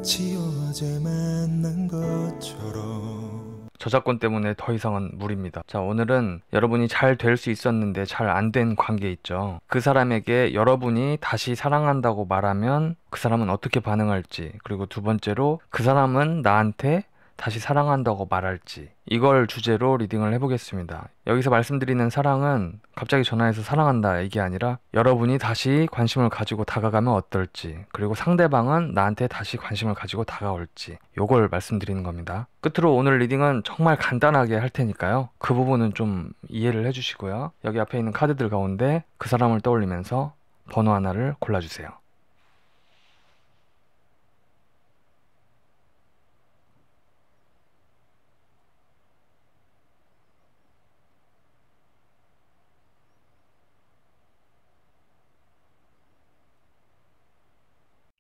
마치 어제 만난 것처럼. 저작권 때문에 더 이상은 무리입니다. 자, 오늘은 여러분이 잘 될 수 있었는데 잘 안 된 관계 있죠. 그 사람에게 여러분이 다시 사랑한다고 말하면 그 사람은 어떻게 반응할지, 그리고 두 번째로 그 사람은 나한테 다시 사랑한다고 말할지, 이걸 주제로 리딩을 해보겠습니다. 여기서 말씀드리는 사랑은 갑자기 전화해서 사랑한다 이게 아니라 여러분이 다시 관심을 가지고 다가가면 어떨지, 그리고 상대방은 나한테 다시 관심을 가지고 다가올지, 요걸 말씀드리는 겁니다. 끝으로 오늘 리딩은 정말 간단하게 할 테니까요, 그 부분은 좀 이해를 해주시고요. 여기 앞에 있는 카드들 가운데 그 사람을 떠올리면서 번호 하나를 골라주세요.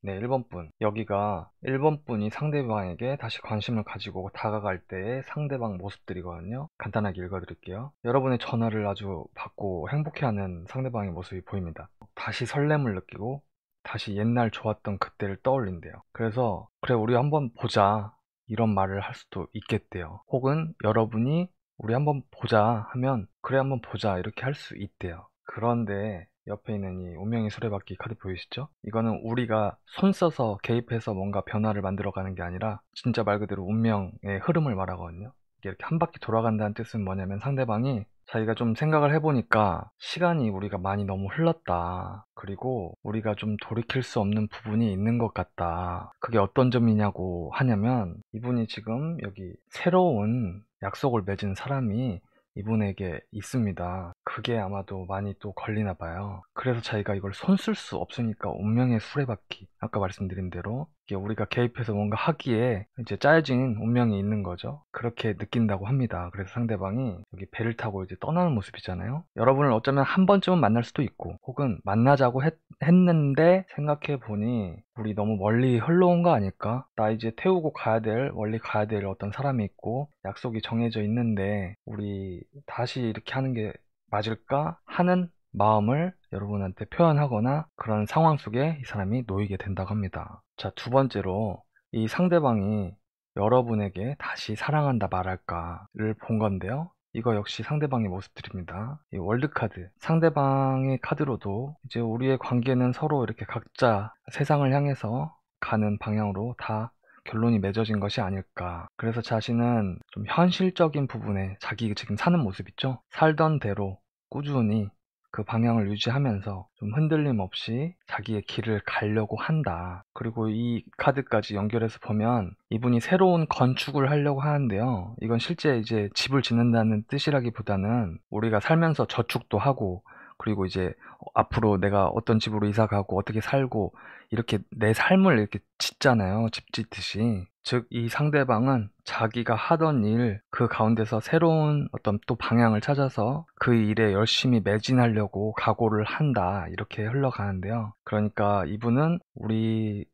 네, 1번 분. 여기가 1번 분이 상대방에게 다시 관심을 가지고 다가갈 때의 상대방 모습들이거든요. 간단하게 읽어드릴게요. 여러분의 전화를 아주 받고 행복해하는 상대방의 모습이 보입니다. 다시 설렘을 느끼고 다시 옛날 좋았던 그때를 떠올린대요. 그래서 그래 우리 한번 보자 이런 말을 할 수도 있겠대요. 혹은 여러분이 우리 한번 보자 하면 그래 한번 보자 이렇게 할 수 있대요. 그런데 옆에 있는 이 운명의 수레바퀴 카드 보이시죠? 이거는 우리가 손 써서 개입해서 뭔가 변화를 만들어가는 게 아니라 진짜 말 그대로 운명의 흐름을 말하거든요. 이게 이렇게 한 바퀴 돌아간다는 뜻은 뭐냐면 상대방이 자기가 좀 생각을 해보니까 시간이 우리가 많이 너무 흘렀다. 그리고 우리가 좀 돌이킬 수 없는 부분이 있는 것 같다. 그게 어떤 점이냐고 하냐면 이분이 지금 여기 새로운 약속을 맺은 사람이 이분에게 있습니다. 그게 아마도 많이 또 걸리나 봐요. 그래서 자기가 이걸 손 쓸 수 없으니까 운명의 수레바퀴, 아까 말씀드린 대로 이게 우리가 개입해서 뭔가 하기에 이제 짜여진 운명이 있는 거죠. 그렇게 느낀다고 합니다. 그래서 상대방이 여기 배를 타고 이제 떠나는 모습이잖아요. 여러분을 어쩌면 한 번쯤은 만날 수도 있고, 혹은 만나자고 했는데 생각해 보니 우리 너무 멀리 흘러온 거 아닐까? 나 이제 태우고 가야 될, 멀리 가야 될 어떤 사람이 있고 약속이 정해져 있는데 우리 다시 이렇게 하는 게 맞을까 하는 마음을 여러분한테 표현하거나 그런 상황 속에 이 사람이 놓이게 된다고 합니다. 자, 두 번째로 이 상대방이 여러분에게 다시 사랑한다 말할까를 본 건데요. 이거 역시 상대방의 모습들입니다. 이 월드카드, 상대방의 카드로도 이제 우리의 관계는 서로 이렇게 각자 세상을 향해서 가는 방향으로 다 결론이 맺어진 것이 아닐까. 그래서 자신은 좀 현실적인 부분에 자기 지금 사는 모습 있죠? 살던 대로 꾸준히 그 방향을 유지하면서 좀 흔들림 없이 자기의 길을 가려고 한다. 그리고 이 카드까지 연결해서 보면 이분이 새로운 건축을 하려고 하는데요. 이건 실제 이제 집을 짓는다는 뜻이라기보다는 우리가 살면서 저축도 하고, 그리고 이제 앞으로 내가 어떤 집으로 이사 가고 어떻게 살고 이렇게 내 삶을 이렇게 짓잖아요. 집 짓듯이. 즉, 이 상대방은 자기가 하던 일, 그 가운데서 새로운 어떤 또 방향을 찾아서 그 일에 열심히 매진하려고 각오를 한다. 이렇게 흘러가는데요. 그러니까 이분은 우리의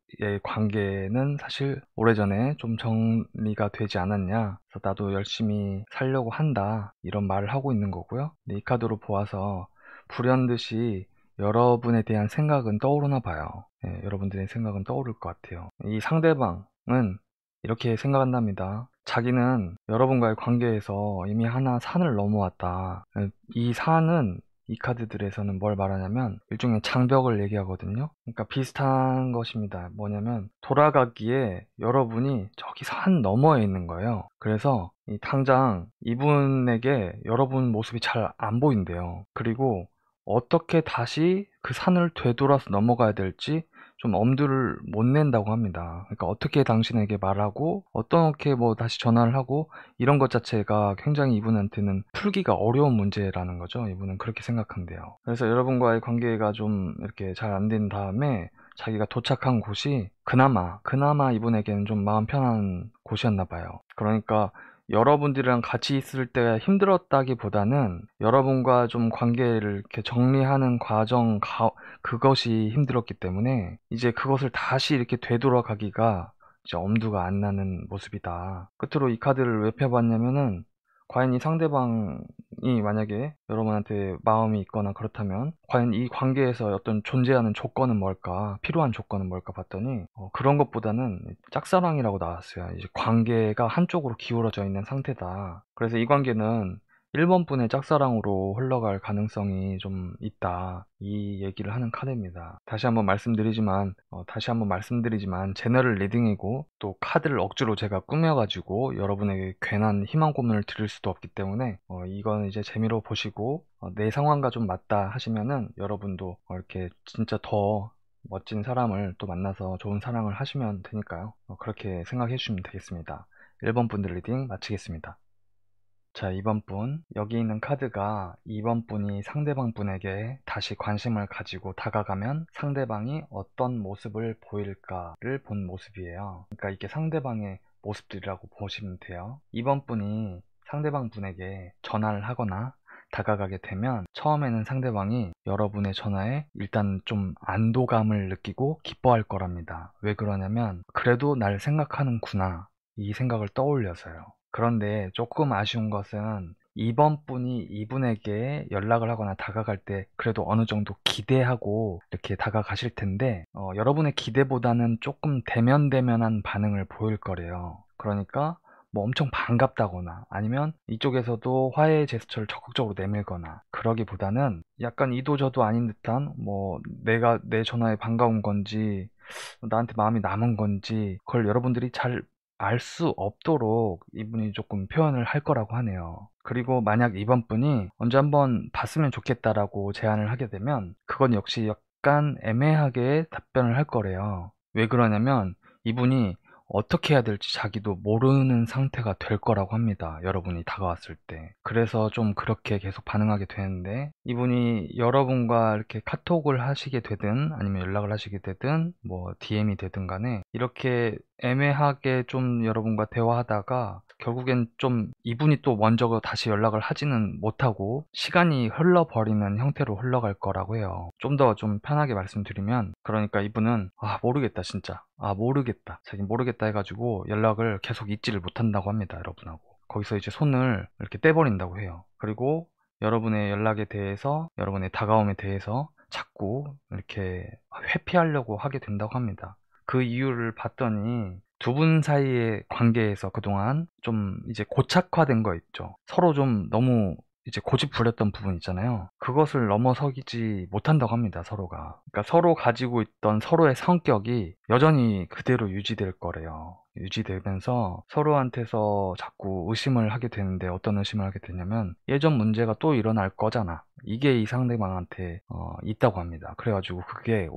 관계는 사실 오래전에 좀 정리가 되지 않았냐. 그래서 나도 열심히 살려고 한다. 이런 말을 하고 있는 거고요. 근데 이 카드로 보아서 불현듯이 여러분에 대한 생각은 떠오르나 봐요. 예, 여러분들의 생각은 떠오를 것 같아요. 이 상대방은 이렇게 생각한답니다. 자기는 여러분과의 관계에서 이미 하나 산을 넘어왔다. 예, 이 산은 이 카드들에서는 뭘 말하냐면 일종의 장벽을 얘기하거든요. 그러니까 비슷한 것입니다. 뭐냐면 돌아가기에 여러분이 저기 산 너머에 있는 거예요. 그래서 이 당장 이분에게 여러분 모습이 잘 안 보인대요. 그리고 어떻게 다시 그 산을 되돌아서 넘어가야 될지 좀 엄두를 못 낸다고 합니다. 그러니까 어떻게 당신에게 말하고 어떻게 뭐 다시 전화를 하고 이런 것 자체가 굉장히 이분한테는 풀기가 어려운 문제라는 거죠. 이분은 그렇게 생각한대요. 그래서 여러분과의 관계가 좀 이렇게 잘 안 된 다음에 자기가 도착한 곳이 그나마 이분에게는 좀 마음 편한 곳이었나 봐요. 그러니까 여러분들이랑 같이 있을 때 힘들었다기보다는 여러분과 좀 관계를 이렇게 정리하는 과정, 그것이 힘들었기 때문에 이제 그것을 다시 이렇게 되돌아가기가 이제 엄두가 안 나는 모습이다. 끝으로 이 카드를 왜 펴봤냐면은 과연 이 상대방이 만약에 여러분한테 마음이 있거나 그렇다면 과연 이 관계에서 어떤 존재하는 조건은 뭘까, 필요한 조건은 뭘까 봤더니 그런 것보다는 짝사랑이라고 나왔어요. 이제 관계가 한쪽으로 기울어져 있는 상태다. 그래서 이 관계는 1번 분의 짝사랑으로 흘러갈 가능성이 좀 있다. 이 얘기를 하는 카드입니다. 다시 한번 말씀드리지만 제너럴 리딩이고 또 카드를 억지로 제가 꾸며가지고 여러분에게 괜한 희망 고문을 드릴 수도 없기 때문에 이건 이제 재미로 보시고 내 상황과 좀 맞다 하시면은 여러분도 이렇게 진짜 더 멋진 사람을 또 만나서 좋은 사랑을 하시면 되니까요. 그렇게 생각해 주시면 되겠습니다. 1번 분들 리딩 마치겠습니다. 자, 2번 분. 여기 있는 카드가 2번 분이 상대방 분에게 다시 관심을 가지고 다가가면 상대방이 어떤 모습을 보일까를 본 모습이에요. 그러니까 이게 상대방의 모습들이라고 보시면 돼요. 2번 분이 상대방 분에게 전화를 하거나 다가가게 되면 처음에는 상대방이 여러분의 전화에 일단 좀 안도감을 느끼고 기뻐할 거랍니다. 왜 그러냐면 그래도 날 생각하는구나, 이 생각을 떠올려서요. 그런데 조금 아쉬운 것은 2번 분이 이분에게 연락을 하거나 다가갈 때 그래도 어느 정도 기대하고 이렇게 다가가실 텐데 여러분의 기대보다는 조금 대면대면한 반응을 보일 거래요. 그러니까 뭐 엄청 반갑다거나 아니면 이쪽에서도 화해의 제스처를 적극적으로 내밀거나 그러기보다는 약간 이도저도 아닌 듯한 뭐 내가 내 전화에 반가운 건지 나한테 마음이 남은 건지 그걸 여러분들이 잘 알 수 없도록 이분이 조금 표현을 할 거라고 하네요. 그리고 만약 이번 분이 언제 한번 봤으면 좋겠다라고 제안을 하게 되면 그건 역시 약간 애매하게 답변을 할 거래요. 왜 그러냐면 이분이 어떻게 해야 될지 자기도 모르는 상태가 될 거라고 합니다. 여러분이 다가왔을 때. 그래서 좀 그렇게 계속 반응하게 되는데 이분이 여러분과 이렇게 카톡을 하시게 되든 아니면 연락을 하시게 되든 뭐 DM이 되든 간에 이렇게 애매하게 좀 여러분과 대화하다가 결국엔 좀 이분이 또 먼저 다시 연락을 하지는 못하고 시간이 흘러버리는 형태로 흘러갈 거라고 해요. 좀 더 좀 편하게 말씀드리면 그러니까 이분은 모르겠다 진짜 모르겠다 자기 모르겠다 해가지고 연락을 계속 잊지를 못한다고 합니다. 여러분하고 거기서 이제 손을 이렇게 떼버린다고 해요. 그리고 여러분의 연락에 대해서 여러분의 다가옴에 대해서 자꾸 이렇게 회피하려고 하게 된다고 합니다. 그 이유를 봤더니 두 분 사이의 관계에서 그동안 좀 이제 고착화된 거 있죠. 서로 좀 너무 이제 고집 부렸던 부분 있잖아요. 그것을 넘어서지 못한다고 합니다. 서로가. 그러니까 서로 가지고 있던 서로의 성격이 여전히 그대로 유지될 거래요. 유지되면서 서로한테서 자꾸 의심을 하게 되는데 어떤 의심을 하게 되냐면 예전 문제가 또 일어날 거잖아. 이게 이 상대방한테 있다고 합니다. 그래가지고 그게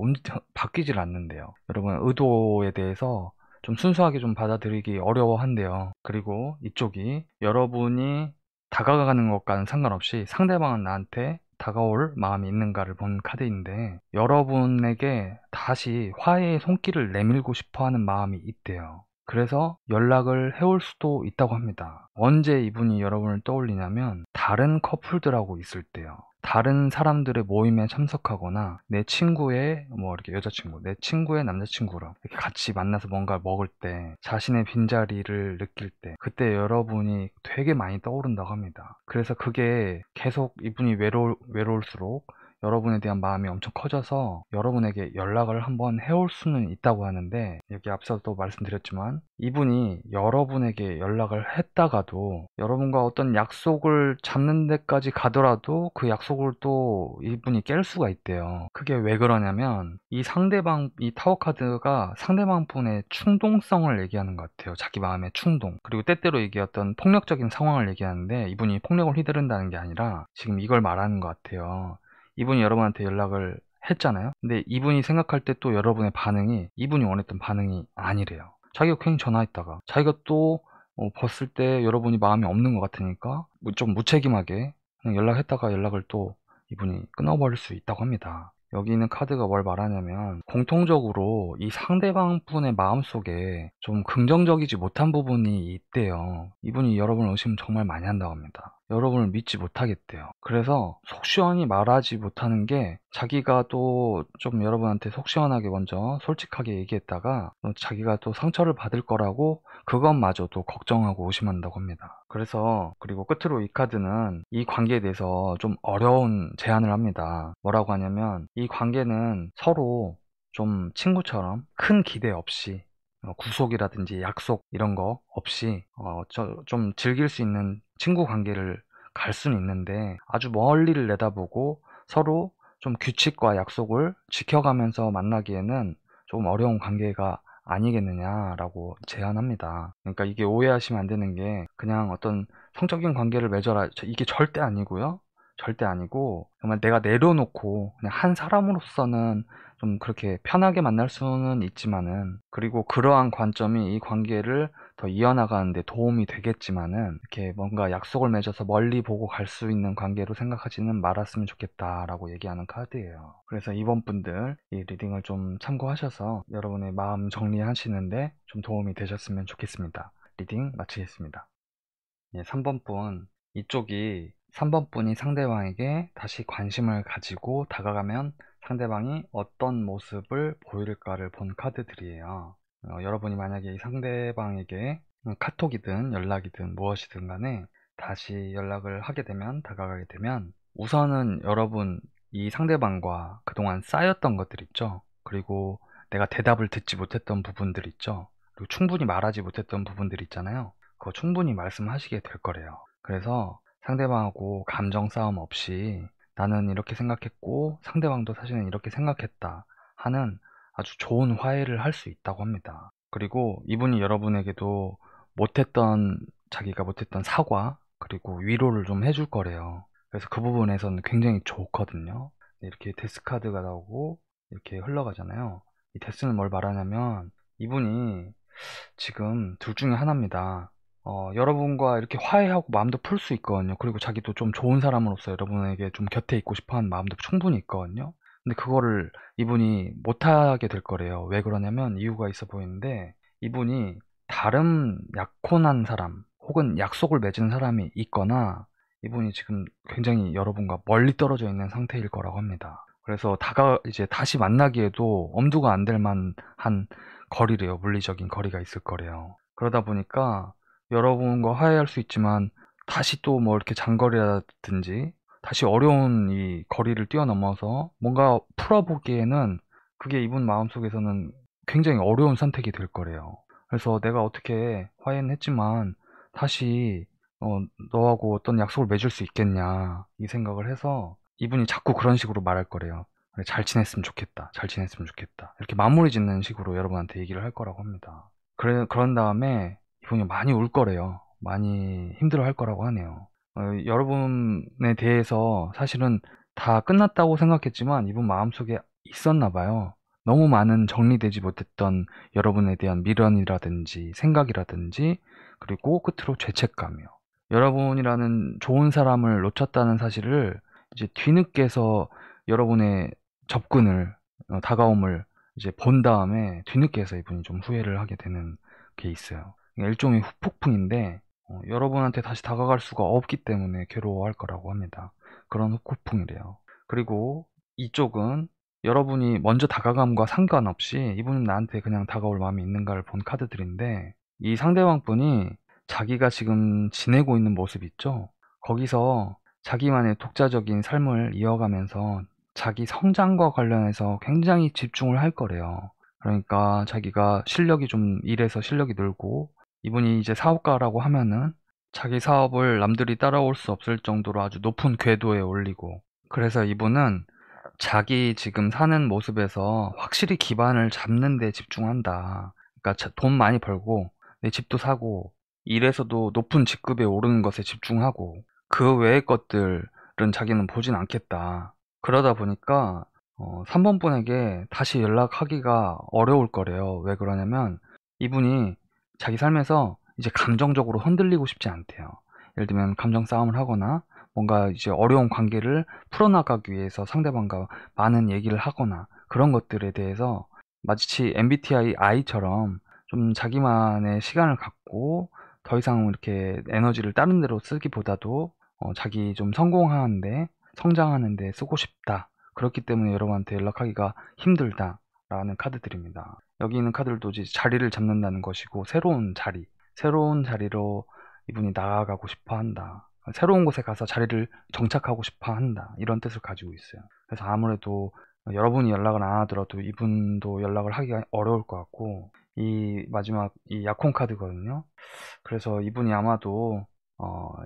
바뀌질 않는데요. 여러분 의도에 대해서 좀 순수하게 좀 받아들이기 어려워한대요. 그리고 이쪽이 여러분이 다가가는 것과는 상관없이 상대방은 나한테 다가올 마음이 있는가를 본 카드인데 여러분에게 다시 화해의 손길을 내밀고 싶어하는 마음이 있대요. 그래서 연락을 해올 수도 있다고 합니다. 언제 이분이 여러분을 떠올리냐면 다른 커플들하고 있을 때요. 다른 사람들의 모임에 참석하거나 내 친구의 뭐 이렇게 여자친구, 내 친구의 남자친구랑 이렇게 같이 만나서 뭔가 먹을 때 자신의 빈자리를 느낄 때 그때 여러분이 되게 많이 떠오른다고 합니다. 그래서 그게 계속 이분이 외로울수록 여러분에 대한 마음이 엄청 커져서 여러분에게 연락을 한번 해올 수는 있다고 하는데 여기 앞서도 말씀드렸지만 이분이 여러분에게 연락을 했다가도 여러분과 어떤 약속을 잡는 데까지 가더라도 그 약속을 또 이분이 깰 수가 있대요. 그게 왜 그러냐면 이 타워 카드가 상대방 분의 충동성을 얘기하는 것 같아요. 자기 마음의 충동. 그리고 때때로 얘기했던 폭력적인 상황을 얘기하는데 이분이 폭력을 휘두른다는 게 아니라 지금 이걸 말하는 것 같아요. 이분이 여러분한테 연락을 했잖아요. 근데 이분이 생각할 때 또 여러분의 반응이 이분이 원했던 반응이 아니래요. 자기가 괜히 전화했다가 자기가 또 봤을 때 여러분이 마음이 없는 것 같으니까 좀 무책임하게 그냥 연락했다가 연락을 또 이분이 끊어버릴 수 있다고 합니다. 여기 있는 카드가 뭘 말하냐면 공통적으로 이 상대방 분의 마음속에 좀 긍정적이지 못한 부분이 있대요. 이분이 여러분을 의심 정말 많이 한다고 합니다. 여러분을 믿지 못하겠대요. 그래서 속 시원히 말하지 못하는 게 자기가 또 좀 여러분한테 속 시원하게 먼저 솔직하게 얘기했다가 자기가 또 상처를 받을 거라고 그것마저도 걱정하고 의심한다고 합니다. 그래서 그리고 끝으로 이 카드는 이 관계에 대해서 좀 어려운 제안을 합니다. 뭐라고 하냐면 이 관계는 서로 좀 친구처럼 큰 기대 없이 구속이라든지 약속 이런 거 없이 좀 즐길 수 있는 친구 관계를 갈 수는 있는데 아주 멀리를 내다보고 서로 좀 규칙과 약속을 지켜가면서 만나기에는 좀 어려운 관계가 아니겠느냐라고 제안합니다. 그러니까 이게 오해하시면 안 되는 게 그냥 어떤 성적인 관계를 맺어라 이게 절대 아니고요. 절대 아니고 정말 내가 내려놓고 그냥 한 사람으로서는 좀 그렇게 편하게 만날 수는 있지만은 그리고 그러한 관점이 이 관계를 더 이어나가는 데 도움이 되겠지만은 이렇게 뭔가 약속을 맺어서 멀리 보고 갈 수 있는 관계로 생각하지는 말았으면 좋겠다라고 얘기하는 카드예요. 그래서 이번 분들 이 리딩을 좀 참고하셔서 여러분의 마음 정리하시는데 좀 도움이 되셨으면 좋겠습니다. 리딩 마치겠습니다. 3번 분, 이쪽이 3번 분이 상대방에게 다시 관심을 가지고 다가가면 상대방이 어떤 모습을 보일까를 본 카드들이에요. 여러분이 만약에 이 상대방에게 카톡이든 연락이든 무엇이든 간에 다시 연락을 하게 되면, 다가가게 되면 우선은 여러분 이 상대방과 그동안 쌓였던 것들 있죠. 그리고 내가 대답을 듣지 못했던 부분들 있죠. 그리고 충분히 말하지 못했던 부분들 있잖아요. 그거 충분히 말씀하시게 될 거래요. 그래서 상대방하고 감정 싸움 없이 나는 이렇게 생각했고 상대방도 사실은 이렇게 생각했다 하는 아주 좋은 화해를 할 수 있다고 합니다. 그리고 이분이 여러분에게도 자기가 못했던 사과 그리고 위로를 좀 해줄 거래요. 그래서 그 부분에서는 굉장히 좋거든요. 이렇게 데스 카드가 나오고 이렇게 흘러가잖아요. 이 데스는 뭘 말하냐면 이분이 지금 둘 중에 하나입니다. 여러분과 이렇게 화해하고 마음도 풀 수 있거든요. 그리고 자기도 좀 좋은 사람으로서 여러분에게 좀 곁에 있고 싶어 하는 마음도 충분히 있거든요. 근데 그거를 이분이 못하게 될 거래요. 왜 그러냐면 이유가 있어 보이는데 이분이 다른 약혼한 사람 혹은 약속을 맺은 사람이 있거나 이분이 지금 굉장히 여러분과 멀리 떨어져 있는 상태일 거라고 합니다. 그래서 이제 다시 만나기에도 엄두가 안 될 만한 거리래요. 물리적인 거리가 있을 거래요. 그러다 보니까 여러분과 화해할 수 있지만 다시 또 뭐 이렇게 장거리라든지 다시 어려운 이 거리를 뛰어넘어서 뭔가 풀어보기에는 그게 이분 마음속에서는 굉장히 어려운 선택이 될 거래요. 그래서 내가 어떻게 화해는 했지만 다시 너하고 어떤 약속을 맺을 수 있겠냐 이 생각을 해서 이분이 자꾸 그런 식으로 말할 거래요. 그래, 잘 지냈으면 좋겠다. 잘 지냈으면 좋겠다. 이렇게 마무리 짓는 식으로 여러분한테 얘기를 할 거라고 합니다. 그런 다음에 이분이 많이 울 거래요. 많이 힘들어 할 거라고 하네요. 여러분에 대해서 사실은 다 끝났다고 생각했지만 이분 마음속에 있었나 봐요. 너무 많은 정리되지 못했던 여러분에 대한 미련이라든지 생각이라든지 그리고 끝으로 죄책감이요. 여러분이라는 좋은 사람을 놓쳤다는 사실을 이제 뒤늦게서 여러분의 접근을 다가옴을 이제 본 다음에 뒤늦게서 이분이 좀 후회를 하게 되는 게 있어요. 일종의 후폭풍인데 여러분한테 다시 다가갈 수가 없기 때문에 괴로워할 거라고 합니다. 그런 후폭풍이래요. 그리고 이쪽은 여러분이 먼저 다가감과 상관없이 이분은 나한테 그냥 다가올 마음이 있는가를 본 카드들인데 이 상대방 분이 자기가 지금 지내고 있는 모습 있죠? 거기서 자기만의 독자적인 삶을 이어가면서 자기 성장과 관련해서 굉장히 집중을 할 거래요. 그러니까 자기가 일해서 실력이 늘고 이분이 이제 사업가라고 하면은 자기 사업을 남들이 따라올 수 없을 정도로 아주 높은 궤도에 올리고 그래서 이분은 자기 지금 사는 모습에서 확실히 기반을 잡는 데 집중한다. 그러니까 돈 많이 벌고 내 집도 사고 일에서도 높은 직급에 오르는 것에 집중하고 그 외의 것들은 자기는 보진 않겠다. 그러다 보니까 3번 분에게 다시 연락하기가 어려울 거래요. 왜 그러냐면 이분이 자기 삶에서 이제 감정적으로 흔들리고 싶지 않대요. 예를 들면 감정 싸움을 하거나 뭔가 이제 어려운 관계를 풀어나가기 위해서 상대방과 많은 얘기를 하거나 그런 것들에 대해서 마치 MBTI I처럼 좀 자기만의 시간을 갖고 더 이상 이렇게 에너지를 다른 데로 쓰기보다도 자기 좀 성공하는데 성장하는데 쓰고 싶다. 그렇기 때문에 여러분한테 연락하기가 힘들다 라는 카드들입니다. 여기 있는 카드들도 이제 자리를 잡는다는 것이고 새로운 자리로 이분이 나아가고 싶어 한다. 새로운 곳에 가서 자리를 정착하고 싶어 한다. 이런 뜻을 가지고 있어요. 그래서 아무래도 여러분이 연락을 안 하더라도 이분도 연락을 하기가 어려울 것 같고, 이 마지막 이 약혼 카드거든요. 그래서 이분이 아마도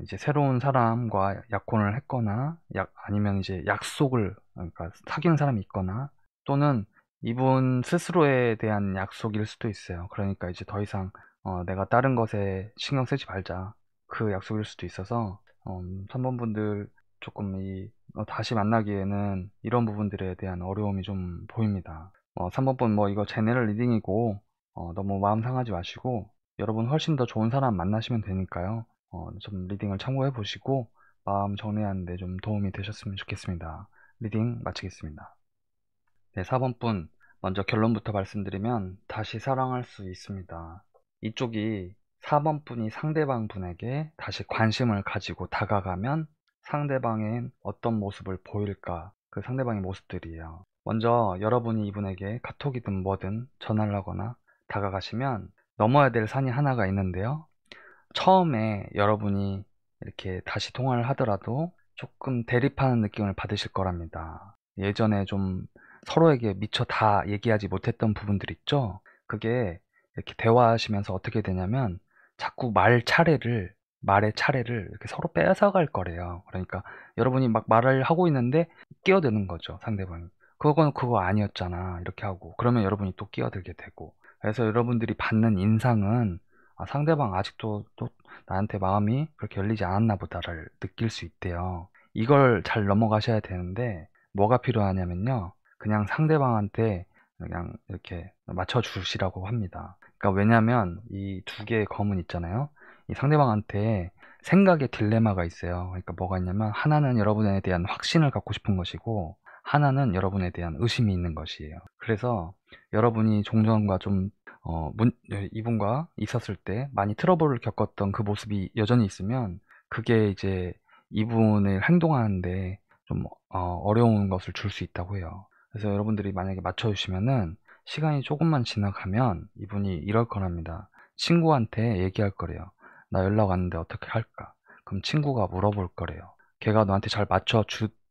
이제 새로운 사람과 약혼을 했거나 아니면 이제 약속을, 그러니까 사귀는 사람이 있거나, 또는 이분 스스로에 대한 약속일 수도 있어요. 그러니까 이제 더 이상 내가 다른 것에 신경 쓰지 말자, 그 약속일 수도 있어서 3번 분들 조금 다시 만나기에는 이런 부분들에 대한 어려움이 좀 보입니다. 3번 분 뭐 이거 제네럴 리딩이고 너무 마음 상하지 마시고 여러분 훨씬 더 좋은 사람 만나시면 되니까요. 좀 리딩을 참고해 보시고 마음 정리하는 데 좀 도움이 되셨으면 좋겠습니다. 리딩 마치겠습니다. 네, 4번 분 먼저 결론부터 말씀드리면 다시 사랑할 수 있습니다. 이쪽이 4번 분이 상대방 분에게 다시 관심을 가지고 다가가면 상대방엔 어떤 모습을 보일까? 그 상대방의 모습들이에요. 먼저 여러분이 이분에게 카톡이든 뭐든 전화를 하거나 다가가시면 넘어야 될 산이 하나가 있는데요. 처음에 여러분이 이렇게 다시 통화를 하더라도 조금 대립하는 느낌을 받으실 거랍니다. 예전에 좀 서로에게 미처 다 얘기하지 못했던 부분들 있죠? 그게 이렇게 대화하시면서 어떻게 되냐면 자꾸 말의 차례를 이렇게 서로 뺏어갈 거래요. 그러니까 여러분이 막 말을 하고 있는데 끼어드는 거죠, 상대방이. 그건 그거 아니었잖아. 이렇게 하고. 그러면 여러분이 또 끼어들게 되고. 그래서 여러분들이 받는 인상은 상대방 아직도 또 나한테 마음이 그렇게 열리지 않았나 보다를 느낄 수 있대요. 이걸 잘 넘어가셔야 되는데 뭐가 필요하냐면요. 그냥 상대방한테 그냥 이렇게 맞춰주시라고 합니다. 그러니까 왜냐면 이 두 개의 검은 있잖아요. 이 상대방한테 생각의 딜레마가 있어요. 그러니까 뭐가 있냐면 하나는 여러분에 대한 확신을 갖고 싶은 것이고 하나는 여러분에 대한 의심이 있는 것이에요. 그래서 여러분이 종전과 좀 이분과 있었을 때 많이 트러블을 겪었던 그 모습이 여전히 있으면 그게 이제 이분을 행동하는데 좀 어려운 것을 줄 수 있다고 해요. 그래서 여러분들이 만약에 맞춰주시면은 시간이 조금만 지나가면 이분이 이럴 거랍니다. 친구한테 얘기할 거래요. 나 연락 왔는데 어떻게 할까? 그럼 친구가 물어볼 거래요. 걔가 너한테 잘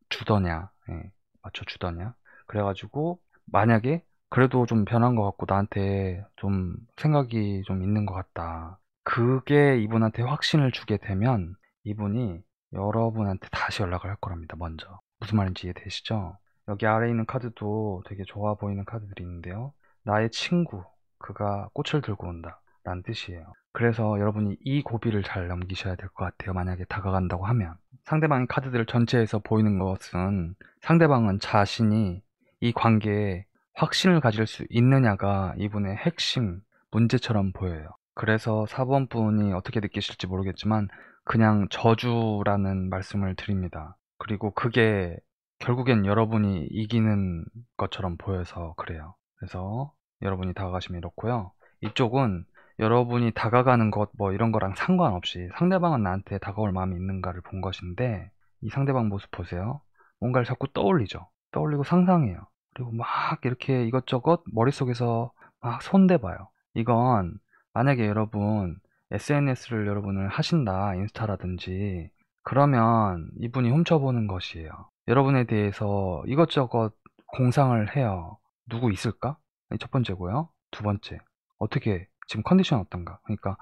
주더냐? 예, 맞춰주더냐? 그래가지고 만약에 그래도 좀 변한 것 같고 나한테 좀 생각이 좀 있는 것 같다. 그게 이분한테 확신을 주게 되면 이분이 여러분한테 다시 연락을 할 거랍니다. 먼저. 무슨 말인지 이해되시죠? 여기 아래에 있는 카드도 되게 좋아 보이는 카드들이 있는데요. 나의 친구, 그가 꽃을 들고 온다 라는 뜻이에요. 그래서 여러분이 이 고비를 잘 넘기셔야 될 것 같아요. 만약에 다가간다고 하면. 상대방의 카드들 전체에서 보이는 것은 상대방은 자신이 이 관계에 확신을 가질 수 있느냐가 이분의 핵심 문제처럼 보여요. 그래서 4번 분이 어떻게 느끼실지 모르겠지만 그냥 저주라는 말씀을 드립니다. 그리고 그게 결국엔 여러분이 이기는 것처럼 보여서 그래요. 그래서 여러분이 다가가시면 이렇고요. 이쪽은 여러분이 다가가는 것 뭐 이런 거랑 상관없이 상대방은 나한테 다가올 마음이 있는가를 본 것인데 이 상대방 모습 보세요. 뭔가를 자꾸 떠올리죠. 떠올리고 상상해요. 그리고 막 이렇게 이것저것 머릿속에서 막 손대봐요. 이건 만약에 여러분 SNS를 여러분을 하신다, 인스타라든지, 그러면 이분이 훔쳐보는 것이에요. 여러분에 대해서 이것저것 공상을 해요. 누구 있을까? 첫 번째고요. 두 번째, 어떻게 지금 컨디션 어떤가? 그러니까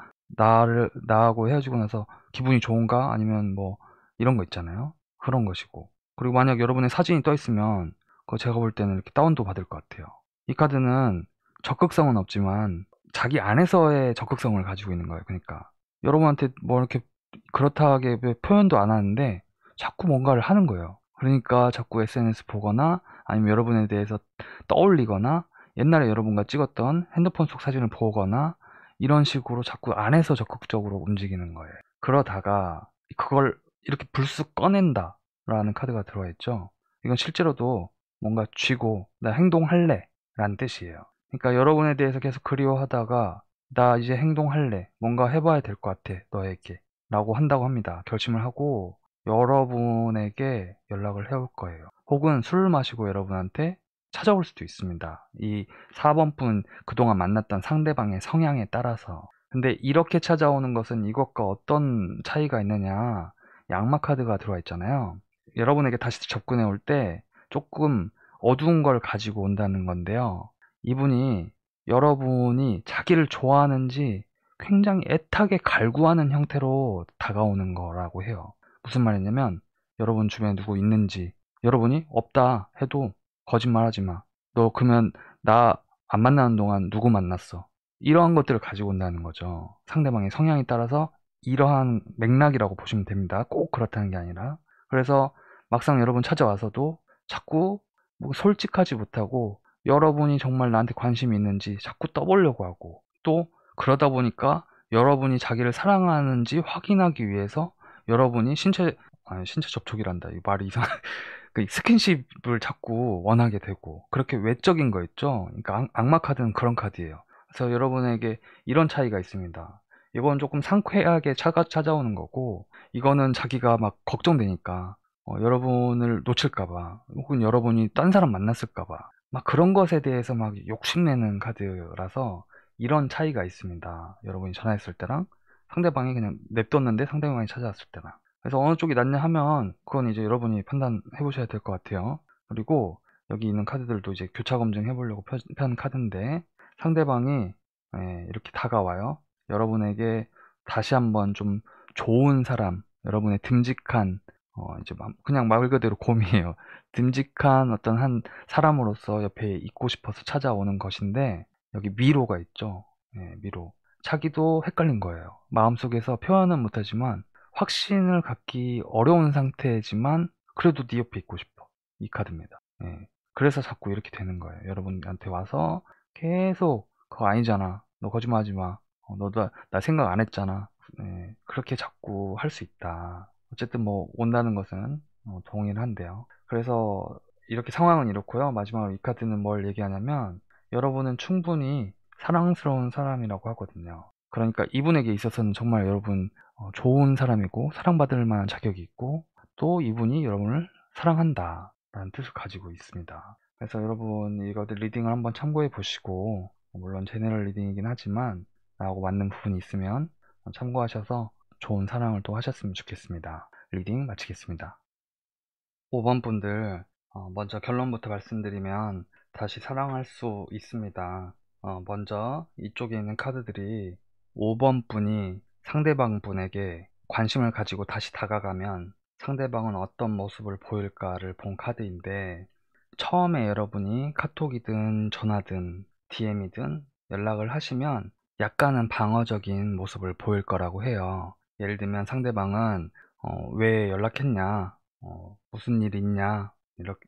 나하고 헤어지고 나서 기분이 좋은가? 아니면 뭐 이런 거 있잖아요. 그런 것이고. 그리고 만약 여러분의 사진이 떠 있으면 그거 제가 볼 때는 이렇게 다운도 받을 것 같아요. 이 카드는 적극성은 없지만 자기 안에서의 적극성을 가지고 있는 거예요. 그러니까 여러분한테 뭐 이렇게 그렇다하게 표현도 안 하는데 자꾸 뭔가를 하는 거예요. 그러니까 자꾸 SNS 보거나 아니면 여러분에 대해서 떠올리거나 옛날에 여러분과 찍었던 핸드폰 속 사진을 보거나 이런 식으로 자꾸 안에서 적극적으로 움직이는 거예요. 그러다가 그걸 이렇게 불쑥 꺼낸다 라는 카드가 들어와 있죠. 이건 실제로도 뭔가 쥐고 나 행동할래 라는 뜻이에요. 그러니까 여러분에 대해서 계속 그리워하다가 나 이제 행동할래, 뭔가 해봐야 될 것 같아 너에게 라고 한다고 합니다. 결심을 하고 여러분에게 연락을 해올 거예요. 혹은 술을 마시고 여러분한테 찾아올 수도 있습니다. 이 4번 분 그동안 만났던 상대방의 성향에 따라서. 근데 이렇게 찾아오는 것은 이것과 어떤 차이가 있느냐. 양마 카드가 들어와 있잖아요. 여러분에게 다시 접근해 올 때 조금 어두운 걸 가지고 온다는 건데요. 이분이 여러분이 자기를 좋아하는지 굉장히 애타게 갈구하는 형태로 다가오는 거라고 해요. 무슨 말이냐면 여러분 주변에 누구 있는지 여러분이 없다 해도 거짓말하지 마. 너 그러면 나 안 만나는 동안 누구 만났어? 이러한 것들을 가지고 온다는 거죠. 상대방의 성향에 따라서 이러한 맥락이라고 보시면 됩니다. 꼭 그렇다는 게 아니라. 그래서 막상 여러분 찾아와서도 자꾸 뭐 솔직하지 못하고 여러분이 정말 나한테 관심이 있는지 자꾸 떠보려고 하고 또 그러다 보니까 여러분이 자기를 사랑하는지 확인하기 위해서 여러분이 신체 접촉이란다. 이 말이 이상. 그 스킨십을 자꾸 원하게 되고 그렇게 외적인 거 있죠. 그러니까 악마 카드는 그런 카드예요. 그래서 여러분에게 이런 차이가 있습니다. 이건 조금 상쾌하게 찾아오는 거고 이거는 자기가 막 걱정되니까 여러분을 놓칠까봐 혹은 여러분이 딴 사람 만났을까봐 막 그런 것에 대해서 막 욕심내는 카드라서 이런 차이가 있습니다. 여러분이 전화했을 때랑 상대방이 그냥 냅뒀는데 상대방이 찾아왔을 때랑. 그래서 어느 쪽이 낫냐 하면 그건 이제 여러분이 판단해 보셔야 될 것 같아요. 그리고 여기 있는 카드들도 이제 교차 검증해 보려고 편 카드인데 상대방이 이렇게 다가와요. 여러분에게 다시 한번 좀 좋은 사람, 여러분의 듬직한 이제 그냥 말 그대로 곰이에요. 듬직한 어떤 한 사람으로서 옆에 있고 싶어서 찾아오는 것인데 여기 미로가 있죠. 미로. 자기도 헷갈린 거예요. 마음속에서 표현은 못하지만 확신을 갖기 어려운 상태지만 그래도 네 옆에 있고 싶어. 이 카드입니다. 그래서 자꾸 이렇게 되는 거예요. 여러분한테 와서 계속 그거 아니잖아. 너 거짓말하지 마. 너도 나 생각 안 했잖아. 그렇게 자꾸 할 수 있다. 어쨌든 뭐 온다는 것은 동일한데요. 그래서 이렇게 상황은 이렇고요. 마지막으로 이 카드는 뭘 얘기하냐면 여러분은 충분히 사랑스러운 사람이라고 하거든요. 그러니까 이분에게 있어서는 정말 여러분 좋은 사람이고 사랑받을 만한 자격이 있고 또 이분이 여러분을 사랑한다 라는 뜻을 가지고 있습니다. 그래서 여러분 이것들 리딩을 한번 참고해 보시고 물론 제너럴 리딩이긴 하지만 나하고 맞는 부분이 있으면 참고하셔서 좋은 사랑을 또 하셨으면 좋겠습니다. 리딩 마치겠습니다. 5번 분들 먼저 결론부터 말씀드리면 다시 사랑할 수 있습니다. 먼저 이쪽에 있는 카드들이 5번 분이 상대방 분에게 관심을 가지고 다시 다가가면 상대방은 어떤 모습을 보일까를 본 카드인데 처음에 여러분이 카톡이든 전화든 DM이든 연락을 하시면 약간은 방어적인 모습을 보일 거라고 해요. 예를 들면 상대방은 왜 연락했냐, 무슨 일 있냐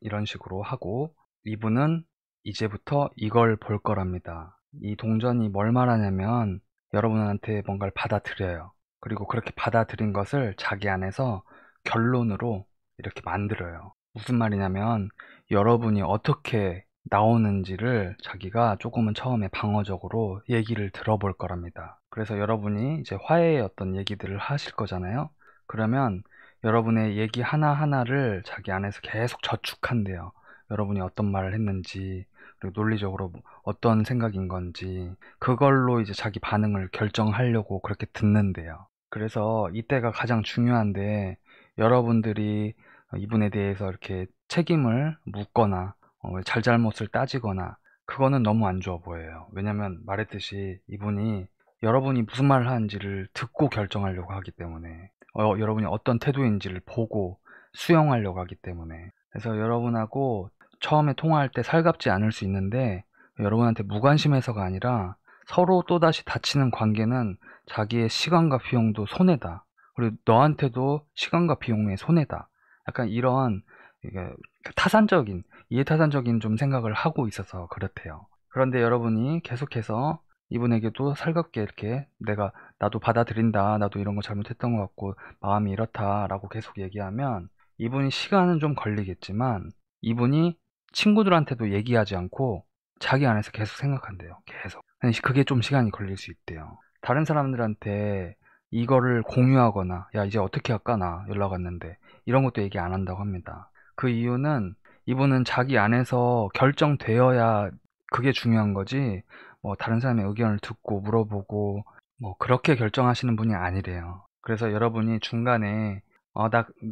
이런 식으로 하고 이분은 이제부터 이걸 볼 거랍니다. 이 동전이 뭘 말하냐면 여러분한테 뭔가를 받아들여요. 그리고 그렇게 받아들인 것을 자기 안에서 결론으로 이렇게 만들어요. 무슨 말이냐면 여러분이 어떻게 나오는지를 자기가 조금은 처음에 방어적으로 얘기를 들어볼 거랍니다. 그래서 여러분이 이제 화해의 어떤 얘기들을 하실 거잖아요. 그러면 여러분의 얘기 하나하나를 자기 안에서 계속 저축한대요. 여러분이 어떤 말을 했는지, 그리고 논리적으로 어떤 생각인 건지, 그걸로 이제 자기 반응을 결정하려고 그렇게 듣는데요. 그래서 이때가 가장 중요한데, 여러분들이 이분에 대해서 이렇게 책임을 묻거나, 잘잘못을 따지거나, 그거는 너무 안 좋아 보여요. 왜냐면 말했듯이 이분이 여러분이 무슨 말을 하는지를 듣고 결정하려고 하기 때문에 여러분이 어떤 태도인지를 보고 수용하려고 하기 때문에 그래서 여러분하고 처음에 통화할 때 살갑지 않을 수 있는데 여러분한테 무관심해서가 아니라 서로 또다시 다치는 관계는 자기의 시간과 비용도 손해다. 그리고 너한테도 시간과 비용의 손해다. 약간 이런 타산적인 이해타산적인 좀 생각을 하고 있어서 그렇대요. 그런데 여러분이 계속해서 이분에게도 살갑게 이렇게 나도 받아들인다. 나도 이런 거 잘못했던 것 같고 마음이 이렇다라고 계속 얘기하면 이분이 시간은 좀 걸리겠지만 이분이 친구들한테도 얘기하지 않고 자기 안에서 계속 생각한대요. 계속. 그게 좀 시간이 걸릴 수 있대요. 다른 사람들한테 이거를 공유하거나 야 이제 어떻게 할까 나 연락 왔는데 이런 것도 얘기 안 한다고 합니다. 그 이유는 이분은 자기 안에서 결정되어야 그게 중요한 거지, 뭐 다른 사람의 의견을 듣고 물어보고 뭐 그렇게 결정하시는 분이 아니래요. 그래서 여러분이 중간에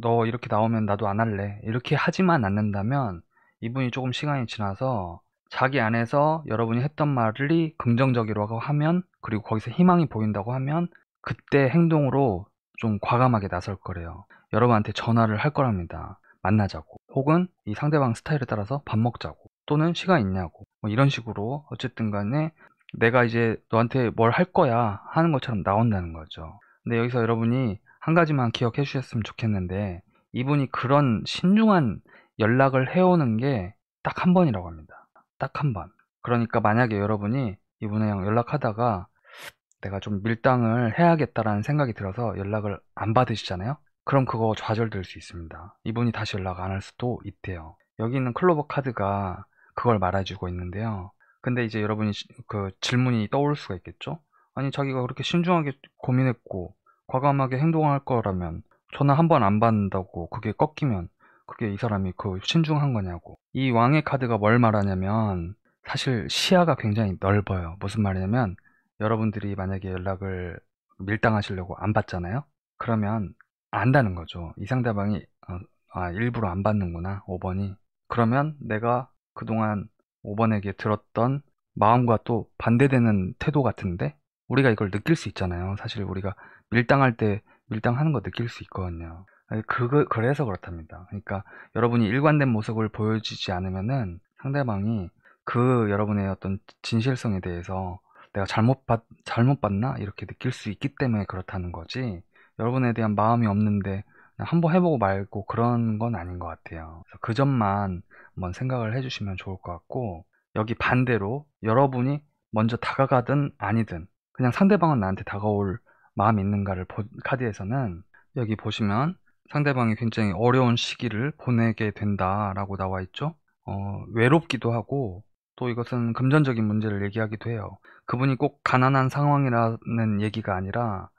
너 이렇게 나오면 나도 안 할래, 이렇게 하지만 않는다면 이분이 조금 시간이 지나서 자기 안에서 여러분이 했던 말이 긍정적이라고 하면, 그리고 거기서 희망이 보인다고 하면 그때 행동으로 좀 과감하게 나설 거래요. 여러분한테 전화를 할 거랍니다. 만나자고, 혹은 이 상대방 스타일에 따라서 밥 먹자고, 또는 시간 있냐고, 뭐 이런 식으로 어쨌든 간에 내가 이제 너한테 뭘 할 거야 하는 것처럼 나온다는 거죠. 근데 여기서 여러분이 한 가지만 기억해 주셨으면 좋겠는데, 이분이 그런 신중한 연락을 해오는 게 딱 한 번이라고 합니다. 딱 한 번. 그러니까 만약에 여러분이 이분이랑 연락하다가 내가 좀 밀당을 해야겠다라는 생각이 들어서 연락을 안 받으시잖아요. 그럼 그거 좌절될 수 있습니다. 이분이 다시 연락 안 할 수도 있대요. 여기 있는 클로버 카드가 그걸 말해주고 있는데요. 근데 이제 여러분이 그 질문이 떠올 수가 있겠죠. 아니, 자기가 그렇게 신중하게 고민했고 과감하게 행동할 거라면 전화 한 번 안 받는다고 그게 꺾이면 그게 이 사람이 그 신중한 거냐고. 이 왕의 카드가 뭘 말하냐면 사실 시야가 굉장히 넓어요. 무슨 말이냐면 여러분들이 만약에 연락을 밀당하시려고 안 받잖아요. 그러면 안다는 거죠. 이 상대방이 일부러 안 받는구나, 5번이. 그러면 내가 그동안 5번에게 들었던 마음과 또 반대되는 태도 같은데 우리가 이걸 느낄 수 있잖아요. 사실 우리가 밀당할 때 밀당하는 거 느낄 수 있거든요. 그래서 그렇답니다. 그러니까 여러분이 일관된 모습을 보여주지 않으면은 상대방이 그 여러분의 어떤 진실성에 대해서 내가 잘못 봤나? 이렇게 느낄 수 있기 때문에 그렇다는 거지, 여러분에 대한 마음이 없는데 그냥 한번 해보고 말고 그런 건 아닌 것 같아요. 그래서 그 점만 한번 생각을 해주시면 좋을 것 같고, 여기 반대로 여러분이 먼저 다가가든 아니든 그냥 상대방은 나한테 다가올 마음이 있는가를 카드에서는 여기 보시면 상대방이 굉장히 어려운 시기를 보내게 된다라고 나와 있죠. 외롭기도 하고 또 이것은 금전적인 문제를 얘기하기도 해요. 그분이 꼭 가난한 상황이라는 얘기가 아니라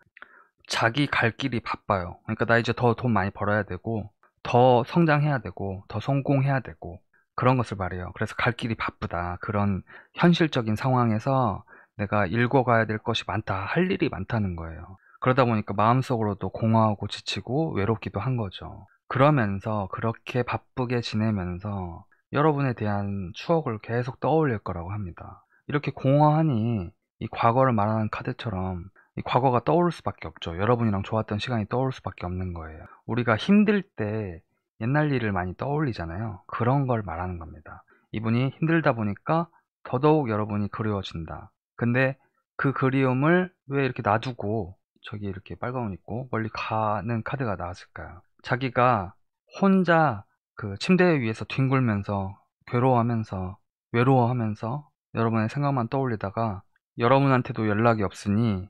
자기 갈 길이 바빠요. 그러니까 나 이제 더 돈 많이 벌어야 되고 더 성장해야 되고 더 성공해야 되고 그런 것을 말해요. 그래서 갈 길이 바쁘다. 그런 현실적인 상황에서 내가 읽어가야 될 것이 많다. 할 일이 많다는 거예요. 그러다 보니까 마음속으로도 공허하고 지치고 외롭기도 한 거죠. 그러면서 그렇게 바쁘게 지내면서 여러분에 대한 추억을 계속 떠올릴 거라고 합니다. 이렇게 공허하니 이 과거를 말하는 카드처럼 이 과거가 떠오를 수밖에 없죠. 여러분이랑 좋았던 시간이 떠오를 수밖에 없는 거예요. 우리가 힘들 때 옛날 일을 많이 떠올리잖아요. 그런 걸 말하는 겁니다. 이분이 힘들다 보니까 더더욱 여러분이 그리워진다. 근데 그 그리움을 왜 이렇게 놔두고 저기 이렇게 빨간 옷 입고 멀리 가는 카드가 나왔을까요? 자기가 혼자 그 침대 위에서 뒹굴면서 괴로워하면서 외로워하면서 여러분의 생각만 떠올리다가 여러분한테도 연락이 없으니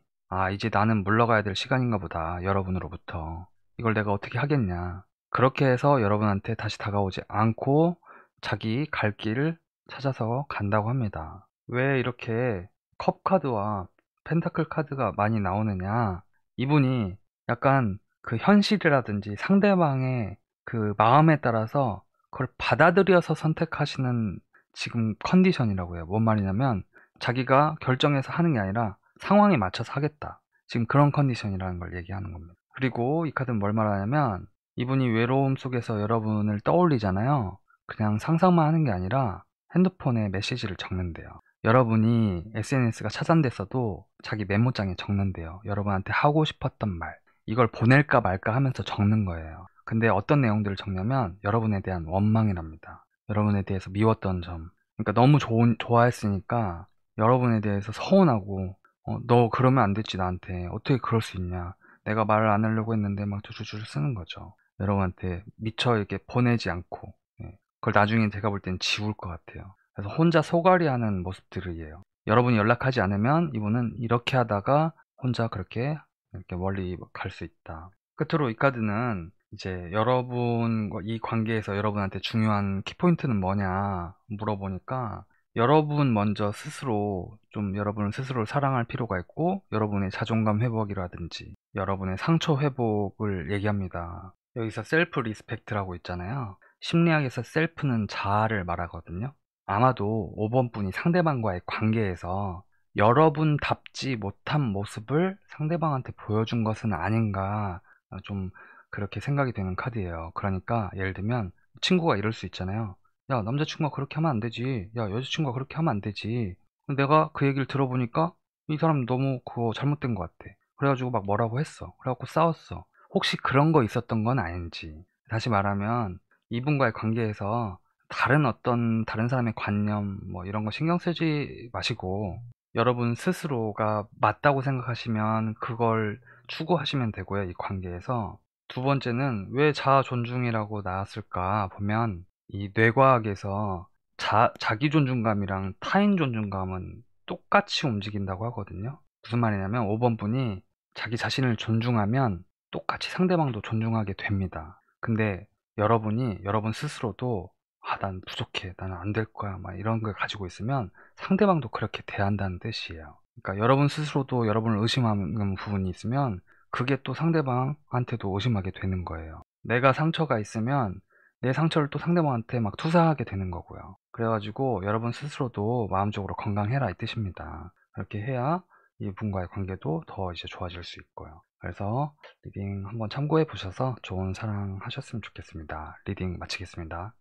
이제 나는 물러가야 될 시간인가 보다. 여러분으로부터. 이걸 내가 어떻게 하겠냐. 그렇게 해서 여러분한테 다시 다가오지 않고 자기 갈 길을 찾아서 간다고 합니다. 왜 이렇게 컵 카드와 펜타클 카드가 많이 나오느냐. 이분이 약간 그 현실이라든지 상대방의 그 마음에 따라서 그걸 받아들여서 선택하시는 지금 컨디션이라고 해요. 뭔 말이냐면 자기가 결정해서 하는 게 아니라 상황에 맞춰서 하겠다. 지금 그런 컨디션이라는 걸 얘기하는 겁니다. 그리고 이 카드는 뭘 말하냐면 이분이 외로움 속에서 여러분을 떠올리잖아요. 그냥 상상만 하는 게 아니라 핸드폰에 메시지를 적는데요. 여러분이 SNS가 차단됐어도 자기 메모장에 적는데요. 여러분한테 하고 싶었던 말, 이걸 보낼까 말까 하면서 적는 거예요. 근데 어떤 내용들을 적냐면 여러분에 대한 원망이랍니다. 여러분에 대해서 미웠던 점. 그러니까 너무 좋아했으니까 여러분에 대해서 서운하고 너 그러면 안 됐지, 나한테 어떻게 그럴 수 있냐, 내가 말을 안 하려고 했는데 막 줄줄 쓰는 거죠. 여러분한테 미처 이렇게 보내지 않고. 그걸 나중에 제가 볼 땐 지울 것 같아요. 그래서 혼자 소갈이 하는 모습들이에요. 여러분이 연락하지 않으면 이분은 이렇게 하다가 혼자 그렇게 이렇게 멀리 갈 수 있다. 끝으로 이 카드는 이제 여러분과 이 관계에서 여러분한테 중요한 키포인트는 뭐냐 물어보니까 여러분 먼저 스스로 좀 여러분 스스로를 사랑할 필요가 있고 여러분의 자존감 회복이라든지 여러분의 상처 회복을 얘기합니다. 여기서 셀프 리스펙트라고 있잖아요. 심리학에서 셀프는 자아를 말하거든요. 아마도 5번 분이 상대방과의 관계에서 여러분답지 못한 모습을 상대방한테 보여준 것은 아닌가, 좀 그렇게 생각이 되는 카드예요. 그러니까 예를 들면 친구가 이럴 수 있잖아요. 야, 남자친구가 그렇게 하면 안 되지. 야, 여자친구가 그렇게 하면 안 되지. 내가 그 얘기를 들어보니까 이 사람 너무 그거 잘못된 것 같아. 그래가지고 막 뭐라고 했어. 그래갖고 싸웠어. 혹시 그런 거 있었던 건 아닌지. 다시 말하면 이분과의 관계에서 다른 사람의 관념 뭐 이런 거 신경 쓰지 마시고 여러분 스스로가 맞다고 생각하시면 그걸 추구하시면 되고요, 이 관계에서. 두 번째는 왜 자아 존중이라고 나왔을까 보면 이 뇌과학에서 자기 존중감이랑 타인 존중감은 똑같이 움직인다고 하거든요. 무슨 말이냐면 5번 분이 자기 자신을 존중하면 똑같이 상대방도 존중하게 됩니다. 근데 여러분이 여러분 스스로도 난 부족해. 나는 안 될 거야. 막 이런 걸 가지고 있으면 상대방도 그렇게 대한다는 뜻이에요. 그러니까 여러분 스스로도 여러분을 의심하는 부분이 있으면 그게 또 상대방한테도 의심하게 되는 거예요. 내가 상처가 있으면 내 상처를 또 상대방한테 막 투사하게 되는 거고요. 그래가지고 여러분 스스로도 마음적으로 건강해라 이 뜻입니다. 그렇게 해야 이분과의 관계도 더 이제 좋아질 수 있고요. 그래서 리딩 한번 참고해 보셔서 좋은 사랑 하셨으면 좋겠습니다. 리딩 마치겠습니다.